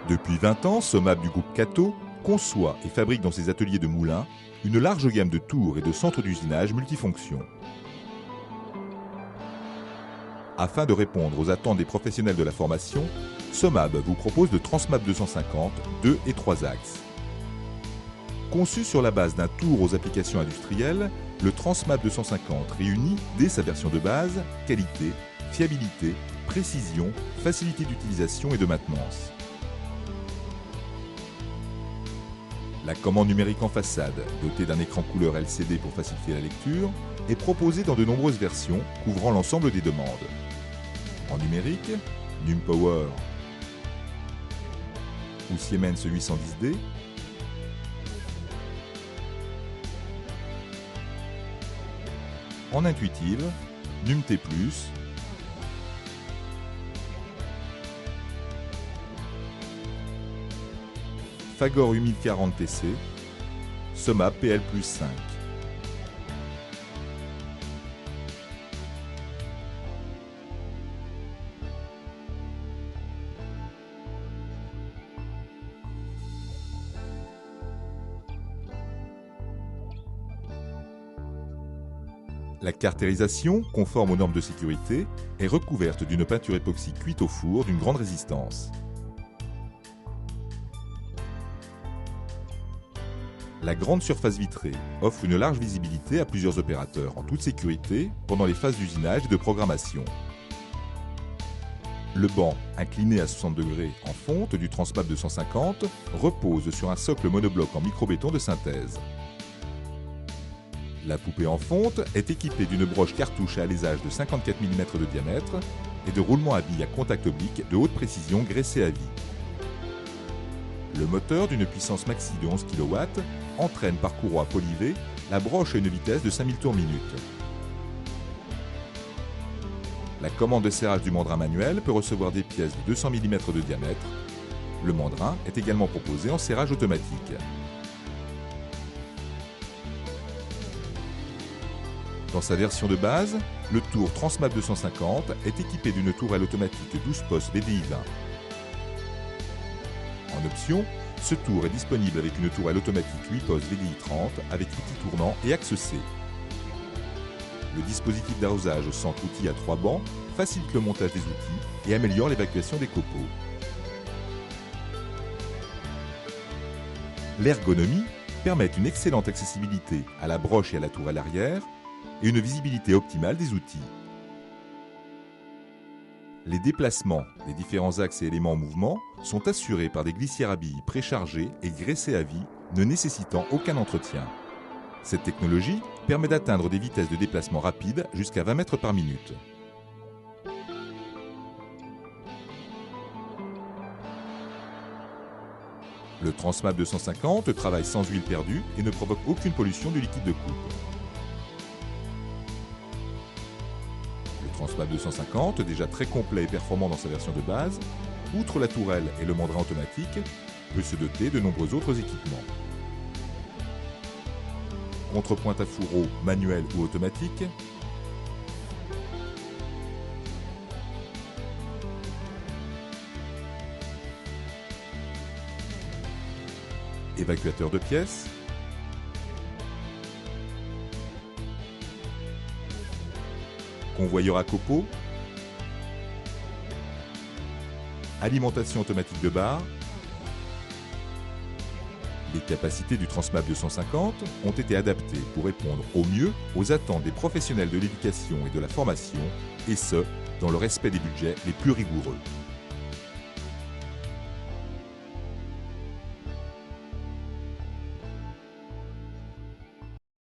Depuis 20 ans, SOMAP du groupe Cato conçoit et fabrique dans ses ateliers de moulins une large gamme de tours et de centres d'usinage multifonctions. Afin de répondre aux attentes des professionnels de la formation, SOMAP vous propose le Transmap 250 2 et 3 axes. Conçu sur la base d'un tour aux applications industrielles, le Transmap 250 réunit, dès sa version de base, qualité, fiabilité, précision, facilité d'utilisation et de maintenance. La commande numérique en façade, dotée d'un écran couleur LCD pour faciliter la lecture, est proposée dans de nombreuses versions couvrant l'ensemble des demandes. En numérique, NumPower ou Siemens 810D, en intuitive, NumT+, Fagor 8040 TC, SOMAP PL+5. La cartérisation, conforme aux normes de sécurité, est recouverte d'une peinture époxy cuite au four d'une grande résistance. La grande surface vitrée offre une large visibilité à plusieurs opérateurs en toute sécurité pendant les phases d'usinage et de programmation. Le banc, incliné à 60 degrés en fonte du Transmap 250, repose sur un socle monobloc en microbéton de synthèse. La poupée en fonte est équipée d'une broche cartouche à alésage de 54 mm de diamètre et de roulements à billes à contact oblique de haute précision graissés à vie. Le moteur d'une puissance maxi de 11 kW entraîne par courroie polyvée la broche à une vitesse de 5000 tours minute. La commande de serrage du mandrin manuel peut recevoir des pièces de 200 mm de diamètre. Le mandrin est également proposé en serrage automatique. Dans sa version de base, le tour Transmap 250 est équipé d'une tourelle automatique 12 postes VDI 20. En option, ce tour est disponible avec une tourelle automatique 8 postes VDI 30 avec outil tournant et axe C. Le dispositif d'arrosage centre-outil à 3 bancs facilite le montage des outils et améliore l'évacuation des copeaux. L'ergonomie permet une excellente accessibilité à la broche et à la tourelle arrière et une visibilité optimale des outils. Les déplacements des différents axes et éléments en mouvement sont assurés par des glissières à billes préchargées et graissées à vie, ne nécessitant aucun entretien. Cette technologie permet d'atteindre des vitesses de déplacement rapides jusqu'à 20 mètres par minute. Le Transmap 250 travaille sans huile perdue et ne provoque aucune pollution du liquide de coupe. Le Transmap 250, déjà très complet et performant dans sa version de base, outre la tourelle et le mandrin automatique, peut se doter de nombreux autres équipements. Contrepointe à fourreau manuel ou automatique, évacuateur de pièces, convoyeur à copeaux, alimentation automatique de barre. Les capacités du Transmap 250 ont été adaptées pour répondre au mieux aux attentes des professionnels de l'éducation et de la formation, et ce, dans le respect des budgets les plus rigoureux.